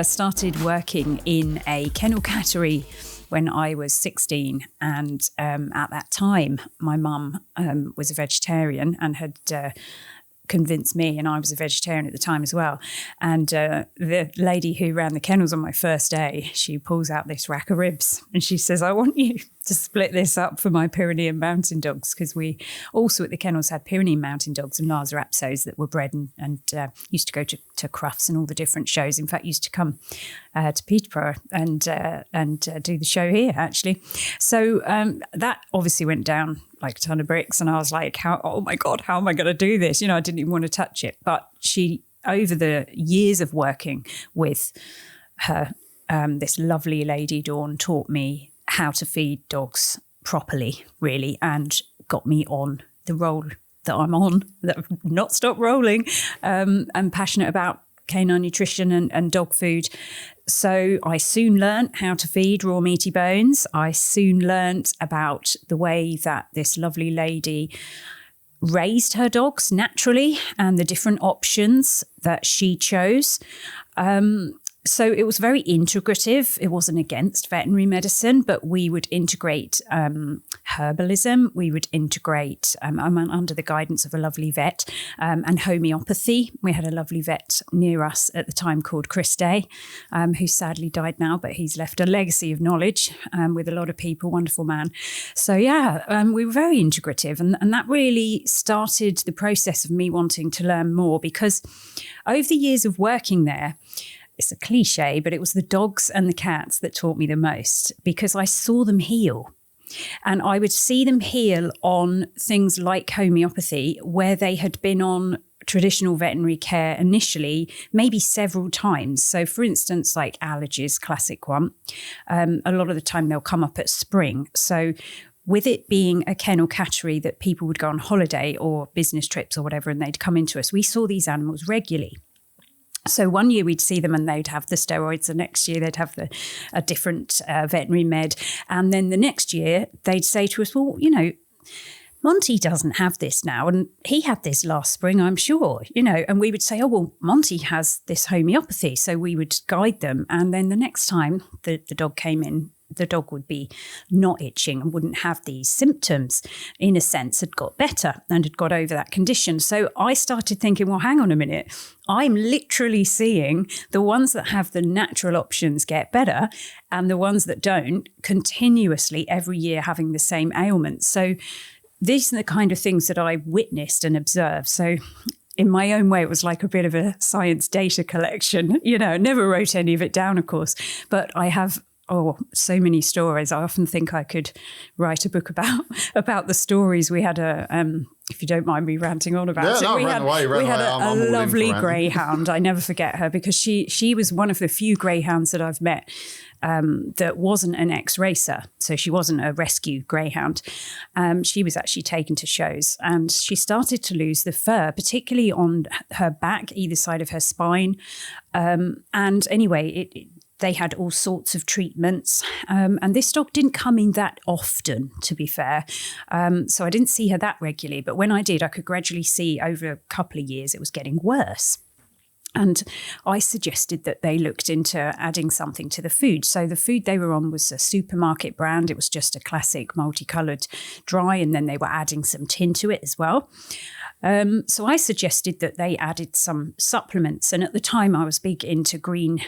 started working in a kennel cattery when I was 16. And at that time, my mum was a vegetarian and had convinced me, and I was a vegetarian at the time as well. And the lady who ran the kennels on my first day, she pulls out this rack of ribs and she says, I want you to split this up for my Pyrenean mountain dogs, because we also at the kennels had Pyrenean mountain dogs and Lhasa Apsos that were bred and used to go to Crufts and all the different shows. In fact, used to come to Peterborough and do the show here, actually. So that obviously went down like a ton of bricks, and I was like, oh my God, how am I going to do this? I didn't even want to touch it. But she, over the years of working with her, this lovely lady, Dawn, taught me how to feed dogs properly, really, and got me on the roll that I'm on, that I've not stopped rolling. I'm passionate about canine nutrition and dog food. So I soon learnt how to feed raw meaty bones. I soon learnt about the way that this lovely lady raised her dogs naturally and the different options that she chose. So it was very integrative. It wasn't against veterinary medicine, but we would integrate herbalism. We would integrate, under the guidance of a lovely vet, and homeopathy. We had a lovely vet near us at the time called Chris Day, who sadly died now, but he's left a legacy of knowledge with a lot of people, wonderful man. So we were very integrative, and that really started the process of me wanting to learn more, because over the years of working there, it's a cliche, but it was the dogs and the cats that taught me the most, because I saw them heal. And I would see them heal on things like homeopathy, where they had been on traditional veterinary care initially, maybe several times. So for instance, like allergies, classic one, a lot of the time they'll come up at spring. So with it being a kennel cattery that people would go on holiday or business trips or whatever, and they'd come into us, we saw these animals regularly. So one year we'd see them and they'd have the steroids. The next year they'd have a different veterinary med. And then the next year they'd say to us, well, Monty doesn't have this now. And he had this last spring, I'm sure, and we would say, oh, well, Monty has this homeopathy. So we would guide them. And then the next time the dog came in, the dog would be not itching and wouldn't have these symptoms, in a sense, had got better and had got over that condition. So I started thinking, well, hang on a minute. I'm literally seeing the ones that have the natural options get better and the ones that don't continuously every year having the same ailments. So these are the kind of things that I witnessed and observed. So in my own way, it was like a bit of a science data collection. Never wrote any of it down, of course, but I have so many stories. I often think I could write a book about the stories. We had if you don't mind me ranting on about it. We had a lovely greyhound. I never forget her, because she was one of the few greyhounds that I've met that wasn't an ex-racer. So she wasn't a rescue greyhound. She was actually taken to shows, and she started to lose the fur, particularly on her back, either side of her spine. And anyway, they had all sorts of treatments. And this dog didn't come in that often, to be fair. So I didn't see her that regularly. But when I did, I could gradually see over a couple of years it was getting worse. And I suggested that they looked into adding something to the food. So the food they were on was a supermarket brand. It was just a classic multicoloured dry, and then they were adding some tin to it as well. So I suggested that they added some supplements. And at the time I was big into green